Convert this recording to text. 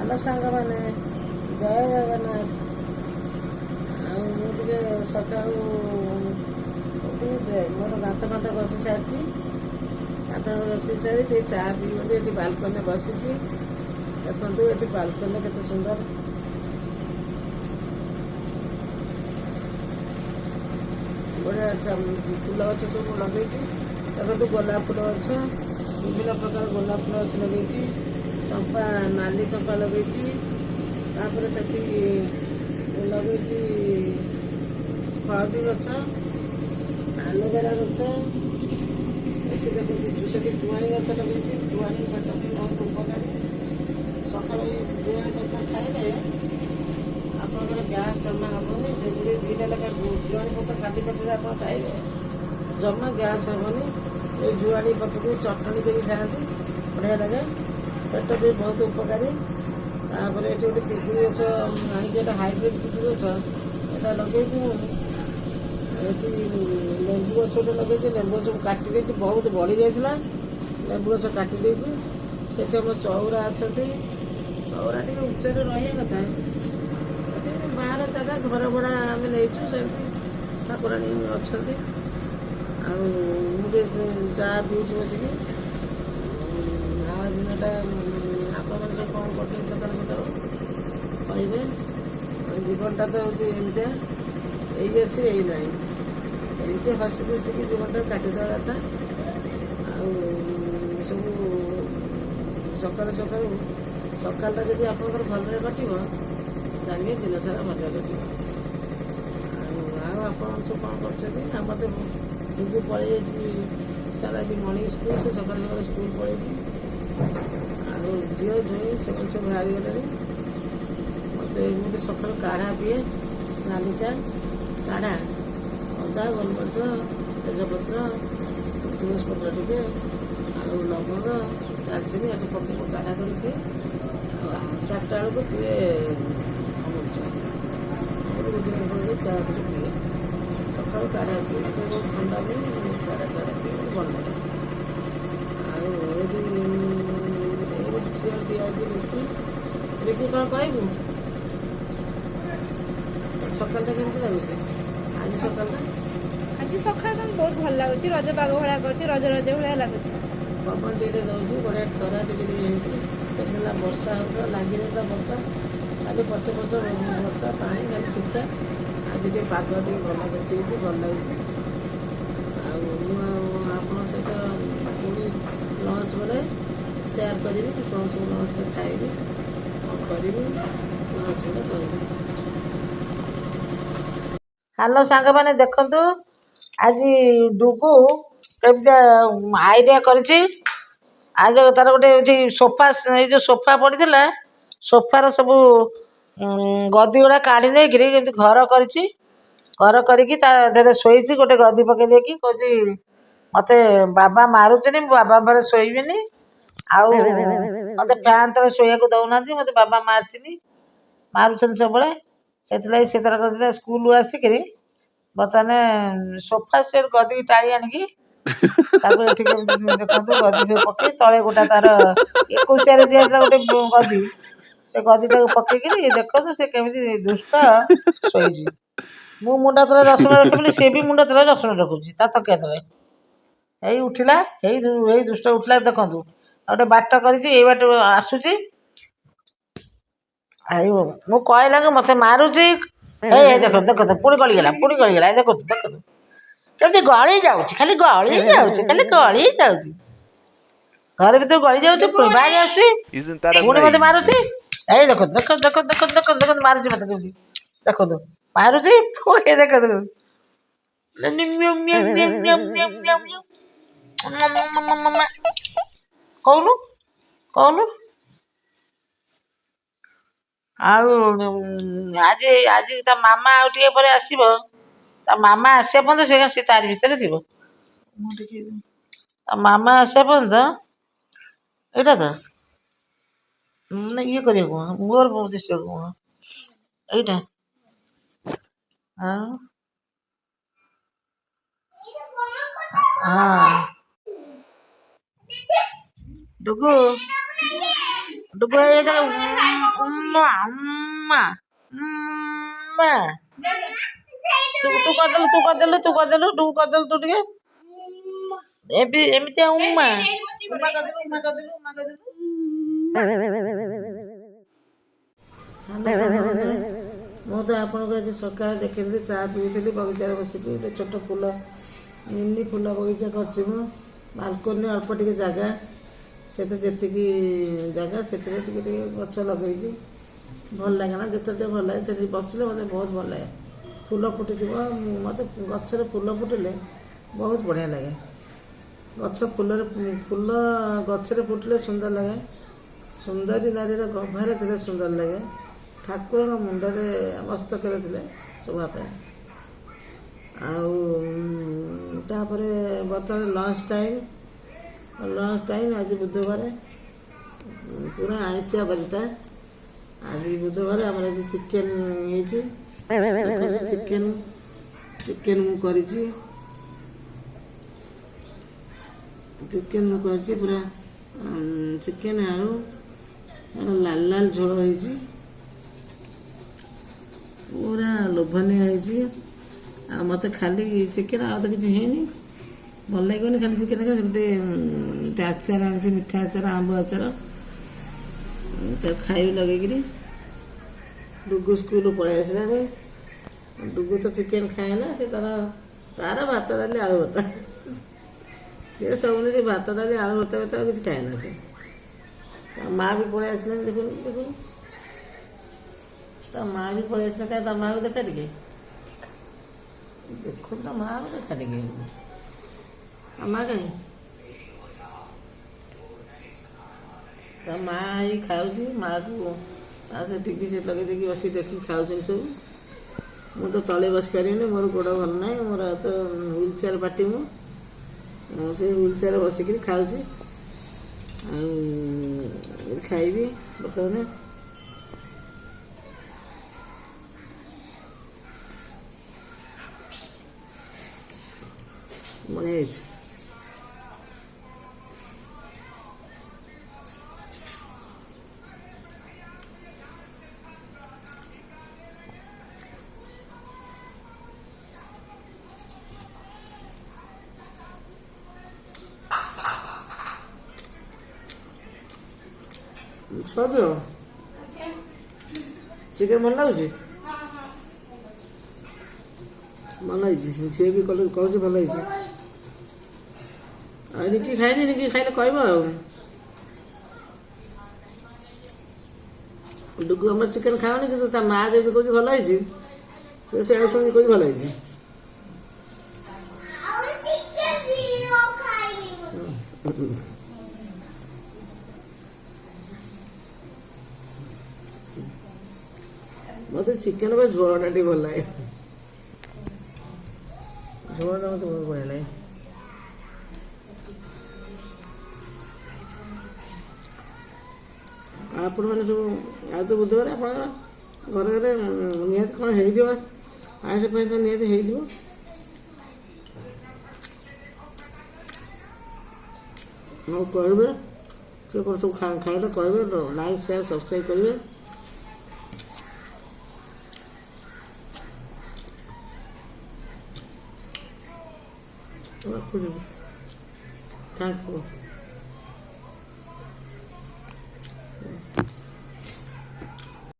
Hello ସାଙ୍ଗମାନେ, ଜୟ ଜଗନ୍ନାଥ। ଆଉ ମୁଁ ଟିକେ ସକାଳୁ ମୋର ଦାନ୍ତ ଫାନ୍ତ ଘଷି ସାରିଛି। ଦାନ୍ତ ଘଷି ସାରି ଟିକେ ଚା ପିଇ ବୋଲି ଏଠି ବାଲକୋନିରେ ବସିଛି। ଦେଖନ୍ତୁ ଏଠି ବାଲକୋନିରେ କେତେ ସୁନ୍ଦର ବଢ଼ିଆ ଫୁଲ ଗଛ ସବୁ ଲଗେଇଛି। ଦେଖନ୍ତୁ ଗୋଲାପ ଫୁଲ ଗଛ, ବିଭିନ୍ନ ପ୍ରକାର ଗୋଲାପ ଫୁଲ ଗଛ ଲଗେଇଛି। ଚମ୍ପା, ନାଲି ଚମ୍ପା ଲଗେଇଛି। ତାପରେ ସେଠି ଲଗେଇଛି ହଳଦୀ ଗଛ, ଆଲୋଭେରା ଗଛ। ଏଠି ଦେଖନ୍ତୁ ସେଠି ଜୁଆଣି ଗଛ ଲଗେଇଛି। ଜୁଆଣି ପେଟ ପାଇଁ ବହୁତ ଉପକାରୀ। ସକାଳୁ ଜୁଆଣି ଗଛ ଖାଇଲେ ଆପଣଙ୍କର ଗ୍ୟାସ୍ ଜମା ହେବନି। ଯଦି ଦୁଇଟା ଲେଖା ଜୁଆଣି ପତ୍ର ଖାଲି ପେଟରେ ଆପଣ ଖାଇବେ ଜମା ଗ୍ୟାସ୍ ହେବନି। ଏଇ ଜୁଆଣି ପତ୍ରକୁ ଚଟଣି କରି ଖାଆନ୍ତି, ବଢ଼ିଆ ଲାଗେ। ପେଟ ବି ବହୁତ ଉପକାରୀ। ତାପରେ ଏଠି ଗୋଟେ ପିଜୁଳି ଗଛ ଆଣିକି, ଏଇଟା ହାଇବ୍ରିଡ୍ ପିଜୁଳି ଗଛ, ଏଇଟା ଲଗେଇଛି ମୁଁ। ଏଠି ଲେମ୍ବୁ ଗଛ ଗୋଟେ ଲଗେଇଛି। ଲେମ୍ବୁ ଗଛ କାଟି ଦେଇଛି, ବହୁତ ବଢ଼ି ଯାଇଥିଲା। ଲେମ୍ବୁ ଗଛ କାଟି ଦେଇଛି। ସେଠି ଆମ ଚଉରା ଅଛନ୍ତି। ଚଉରା ଟିକେ ଉଚ୍ଚରେ ରହିବା କଥା। ବାହାର ଜାଗା, ଘର ଭଡ଼ା ଆମେ ନେଇଛୁ, ସେମିତି ଠାକୁରାଣୀ ଅଛନ୍ତି। ଆଉ ମୁଁ ଟିକେ ଚା ପିଉଛି ବସିକି। ଆଉ ଦିନଟା ଆପଣମାନେ ସବୁ କ'ଣ କରୁଛନ୍ତି ସକାଳୁ ସକାଳୁ କହିବେ। ଜୀବନଟା ତ ହେଉଛି ଏମିତିଆ, ଏଇ ଅଛି ଏଇ ନାହିଁ। ଏମିତି ହସି ଖୁସିକି ଜୀବନଟା କାଟିଦେବା କଥା। ଆଉ ସବୁ ସକାଳୁ ସକାଳଟା ଯଦି ଆପଣଙ୍କର ଭଲରେ କଟିବ, ଜାଣିବେ ଦିନସାରା ଭଲରେ କଟିବ। ଆଉ ଆପଣ ସବୁ କ'ଣ କରୁଛନ୍ତି? ଆମର ତ ଡୁଗୁ ପଳେଇ ଯାଇଛି ସାରା ଆଜି ମର୍ଣ୍ଣିଂ ସ୍କୁଲ୍। ସେ ସକାଳୁ ସ୍କୁଲ୍ ପଳେଇଛି। ଆଉ ଝିଅ ଜ୍ୱାଇଁ ସେମାନେ ସବୁ ବାହାରିଗଲେଣି। ମୁଁ ଟିକେ ସକାଳୁ କାଢ଼ା ପିଏ, ନାଲି ଚା କାଢ଼ା, ଅଦା, ଗୋଲମରିଚ, ତେଜପତ୍ର, ତୁଳସୀ ପତ୍ର ଟିକେ, ଆଉ ଲବଙ୍ଗ, ଡାଲଚିନି, ଆକୁ ପକେଇ କାଢ଼ା କରି ପିଏ। ଆଉ 4ଟା ବେଳକୁ ପିଏ ଅମୁଲ ଚା। ଚା ଟିକେ ପିଏ, ସକାଳୁ କାଢ଼ା ପିଏ। ବହୁତ ଥଣ୍ଡା ହୁଏ, କାଢ଼ା ପିଏ, ଭଲ ଲାଗେ। ଆଉ ଏଠି ଗୋଟେ ଝିଅ ଠିଆ ହେଇଛି, ରିକି କ'ଣ କହିବୁ? ସକାଳଟା କେମିତି ଲାଗୁଛି ଆଜି? ଆଜି ସକାଳ ତ ବହୁତ ଭଲ ଲାଗୁଛି। ରଜ ପାଗ ଭଳିଆ କରୁଛି, ରଜ ଭଳିଆ ଲାଗୁଛି। ପବନ ଟିକେ ଦେଉଛି, ବଢ଼ିଆ ଖରା ଟିକେ ହେଇଛି। ସେଦିନ ବର୍ଷା ହେଉଥିଲା, ଲାଗି ରହିଥିଲା ବର୍ଷା, ଖାଲି ପଛ ବର୍ଷା, ପାଣି ଖାଲି ଛୁଟକା। ଆଜି ଟିକେ ପାଗ ଟିକେ ଭଲ ଦେଖେଇଛି, ଭଲ ଲାଗୁଛି। ଆଉ ମୁଁ ଆପଣଙ୍କ ସହିତ ପୁଣି ଲଞ୍ଚ ବେଳେ ସେୟାର କରିବି କ'ଣ ସବୁ ଲଞ୍ଚରେ ଖାଇବି, କ'ଣ କରିବି, ଲଞ୍ଚ ବେଳେ କହିବି। ହ୍ୟାଲୋ ସାଙ୍ଗମାନେ, ଦେଖନ୍ତୁ ଆଜି ଡୁଗୁ କେମିତିଆ ଆଇଡ଼ିଆ କରିଛି। ଆଜି ତାର ଗୋଟେ ଏଠି ସୋଫା, ଏଇ ଯେଉଁ ସୋଫା ପଡ଼ିଥିଲା, ସୋଫାର ସବୁ ଗଦି ଗୁଡ଼ା କାଢ଼ି ନେଇକିରି କେମିତି ଘର କରିଛି। ଘର କରିକି ତା ଦେହରେ ଶୋଇଛି। ଗୋଟେ ଗଦି ପକେଇ ଦେଇକି କହୁଛି ମୋତେ ବାବା ମାରୁଛନ୍ତି, ମୁଁ ବାବା ପାଖରେ ଶୋଇବିନି। ଆଉ ମୋତେ ଫ୍ୟାନ୍ ତଳେ ଶୋଇବାକୁ ଦେଉନାହାନ୍ତି, ମୋତେ ବାବା ମାରୁଛନ୍ତି ସବୁବେଳେ। ସେଥିଲାଗି ସେ ତାର କରିଥିଲା ସ୍କୁଲରୁ ଆସିକିରି ବର୍ତ୍ତମାନ ସୋଫା ସେଟ୍ ଗଦିକି ଟାଣି ଆଣିକି ତାକୁ ଏଠି କେମିତି ଦେଖନ୍ତୁ ଗଦି ସବୁ ପକେଇ ତଳେ ଗୋଟା ତାର 21ରେ ଦିଆଯାଇଥିଲା ଗୋଟେ ଗଦି, ସେ ଗଦିଟାକୁ ପକେଇକିରି ଦେଖନ୍ତୁ ସେ କେମିତି ଦୁଷ୍ଟ ଶୋଇଛି। ମୁଁ ମୁଣ୍ଡ ତଳେ ରସୁଣ ରଖିବିନି, ସେ ବି ମୁଣ୍ଡ ତଳେ ରସୁଣ ରଖୁଛି ତା ତକିଆ ତଳେ। ଏଇ ଉଠିଲା, ଏଇ ଦୁଷ୍ଟ ଉଠିଲା। ଦେଖନ୍ତୁ ଆଉ ଗୋଟେ ବାଟ କରିଛି, ଏଇ ବାଟ ଆସୁଛି। ଆଉ ମୁଁ କହିଲା କି ମୋତେ ମାରୁଛି। ଏଇ ଦେଖନ୍ତୁ ପୁଣି ଗଳିଗଲା। ଦେଖନ୍ତୁ କେମିତି ଗଳି ଯାଉଛି, ଖାଲି ଗଳି ଯାଉଛି। ଘର ଭିତରୁ ଗଳି ଯାଉଛି, ବାହାରି ଆସୁଛି, Isn't that ପୁଣି ମୋତେ ମାରୁଛି। amazing? ଏଇ ଦେଖନ୍ତୁ ମାରୁଛି ମୋତେ କେମିତି। ଦେଖନ୍ତୁ ମାରୁଛି, ପୁଣି ଦେଖନ୍ତୁ କହୁନୁ କହୁନୁ। ଆଉ ଆଜି ତା ମାମା ଆଉ ଟିକେ ପରେ ଆସିବ। ତା ମାମା ଆସିବା ପର୍ଯ୍ୟନ୍ତ ସେ ତାରି ଭିତରେ ଥିବ। ତା ମାମା ଆସିବା ପର୍ଯ୍ୟନ୍ତ ଏଇଟା ତ ଇଏ କରିବାକୁ ମୋର ଦିଶିବାକୁ ଏଇଟା। ଆଉ ହଁ ଡୁଗୁ ଡୁଗୁ ଉମ୍ମା ଉମ୍ମା ଉମ୍ମା ତୁ କରିଦେଲୁ ଡୁଗୁ କରିଦେଲୁ ତୁ ଟିକେ ଏମିତିଆ ଉମ୍ମା ଉମ୍ମା କରିଦେଲୁ ହ୍ୟାଲୋ ସାଙ୍ଗମାନେ, ମୁଁ ତ ଆପଣଙ୍କୁ ଆଜି ସକାଳେ ଦେଖିଥିଲି ଚା ପିଉଥିଲି ବଗିଚାରେ ବସିକି। ଗୋଟେ ଛୋଟ ଫୁଲ ମିନି ଫୁଲ ବଗିଚା କରିଛି ମୁଁ। ବାଲକୋନି ଅଳ୍ପ ଟିକେ ଜାଗା, ସେଥିରେ ଯେତିକି ଜାଗା ସେଥିରେ ଟିକେ ଟିକେ ଗଛ ଲଗେଇଛି। ଭଲ ଲାଗେ ନା, ଯେତେ ଟିକେ ଭଲ ଲାଗେ ସେଠି ବସିଲେ ମୋତେ ବହୁତ ଭଲ ଲାଗେ। ଫୁଲ ଫୁଟିଥିବ, ମୋତେ ଗଛରେ ଫୁଲ ଫୁଟିଲେ ବହୁତ ବଢ଼ିଆ ଲାଗେ। ଫୁଲ ଗଛରେ ଫୁଟିଲେ ସୁନ୍ଦର ଲାଗେ। ସୁନ୍ଦରୀ ନାରୀର ଗଭାରେ ଥିଲେ ସୁନ୍ଦର ଲାଗେ। ଠାକୁରଙ୍କ ମୁଣ୍ଡରେ ମସ୍ତକରେ ଥିଲେ ଶୋଭା ପାଏ। ଆଉ ତାପରେ ବର୍ତ୍ତମାନ ଲଞ୍ଚ ଟାଇମ୍ ଆଜି ବୁଧବାର, ପୁରା ଆଇଁଷିଆ ବାରିଟା। ଆଜି ବୁଧବାର ଆମର ଆଜି ଚିକେନ୍ ହେଇଛି। ଚିକେନ୍ ମୁଁ କରିଛି। ପୁରା ଚିକେନ୍ ଆଳୁ ଲାଲ ଲାଲ ଝୋଳ ହେଇଛି, ପୁରା ଲୋଭନୀୟ ହେଇଛି। ଆଉ ମୋତେ ଖାଲି ଚିକେନ୍, ଆଉ ତ କିଛି ହେଇନି, ଭଲ ଲାଗିବନି ଖାଲି ଚିକେନ୍ ଖାଇ। ସେମିତି ଆଚାର ଆଣିଛି, ମିଠା ଆଚାର, ଆମ୍ବ ଆଚାର, ତାକୁ ଖାଇବି ଲଗେଇକିରି। ଡୁଗୁ ସ୍କୁଲ ପଳେଇ ଆସିଲାଣି। ଡୁଗୁ ତ ଚିକେନ୍ ଖାଏନା, ସେ ତାର ଭାତ ଡାଲି ଆଳୁ ଭର୍ତ୍ତା। ସିଏ ସବୁବେଳେ ସେ ଭାତ ଡାଲି ଆଳୁ ଭର୍ତ୍ତା ଆଉ କିଛି ଖାଏନା ସେ। ତା ମା ବି ପଳେଇ ଆସିଲାଣି, ଦେଖୁନୁ ତା ମା ବି ପଳେଇ ଆସିଲା। କାହିଁ ତା ମାଆକୁ ଦେଖା ଟିକେ, ଦେଖୁନୁ ତା ମାଆକୁ ଦେଖା ଟିକେ। ତା ମା କାହିଁ, ତା ମା ଏଇ ଖାଉଛି। ମାଆକୁ ତା ସେ ଟିଭି ସେଟ୍ ଲଗେଇ ଦେଇକି ବସିକି ଦେଖିକି ଖାଉଛନ୍ତି ସବୁ। ମୁଁ ତ ତଳେ ବସିପାରିବିନି, ମୋର ଗୋଡ଼ ଭଲ ନାହିଁ, ମୋର ତ ହ୍ୱିଲ୍ ଚେୟାର ପାର୍ଟି। ମୁଁ ସେଇ ହ୍ୱିଲ୍ ଚେୟାରରେ ବସିକିରି ଖାଉଛି। ଆଉ ଖାଇବି ବର୍ତ୍ତମାନ। ବଢ଼ିଆ ହେଇଛି। ସଜ ଚିକେନ୍ ଭଲ ଲାଗୁଛି, ଭଲ ହେଇଛି। ସିଏ ବି କହୁଛି ଭଲ ହେଇଛି। ଆଉ ନିକି ଖାଇନି, ନିକି ଖାଇଲେ କହିବ। ଆଉ ଡୁଗୁ ଆମର ଚିକେନ୍ ଖାଉନି, କିନ୍ତୁ ତା ମା ଯେମିତି କହୁଛି ଭଲ ହେଇଛି, ସେ ସେଆକୁ ଶୁଣିକି କହୁଛି ଭଲ ହେଇଛି। ମୋତେ ଚିକେନ୍ ଝୋଳଟା ଟିକେ ଭଲ ଲାଗେ। ଝୋଳଟା ମୋତେ ବହୁତ ବଢ଼ିଆ ଲାଗେ। ଆପଣମାନେ ସବୁ, ଆଉ ତ ବୁଧବାର ଆପଣଙ୍କର ଘରେ ନିହାତି କ'ଣ ହେଇଥିବ, ଆଇଁଷ ଫାଇଁଷ ନିହାତି ହେଇଥିବ। ଆଉ କହିବେ, ସେ କ'ଣ ସବୁ ଖାଇଲେ କହିବେ। ଲାଇକ୍, ସେୟାର, ସବସ୍କ୍ରାଇବ୍ କରିବେ। ରଖୁଛି। Thank you.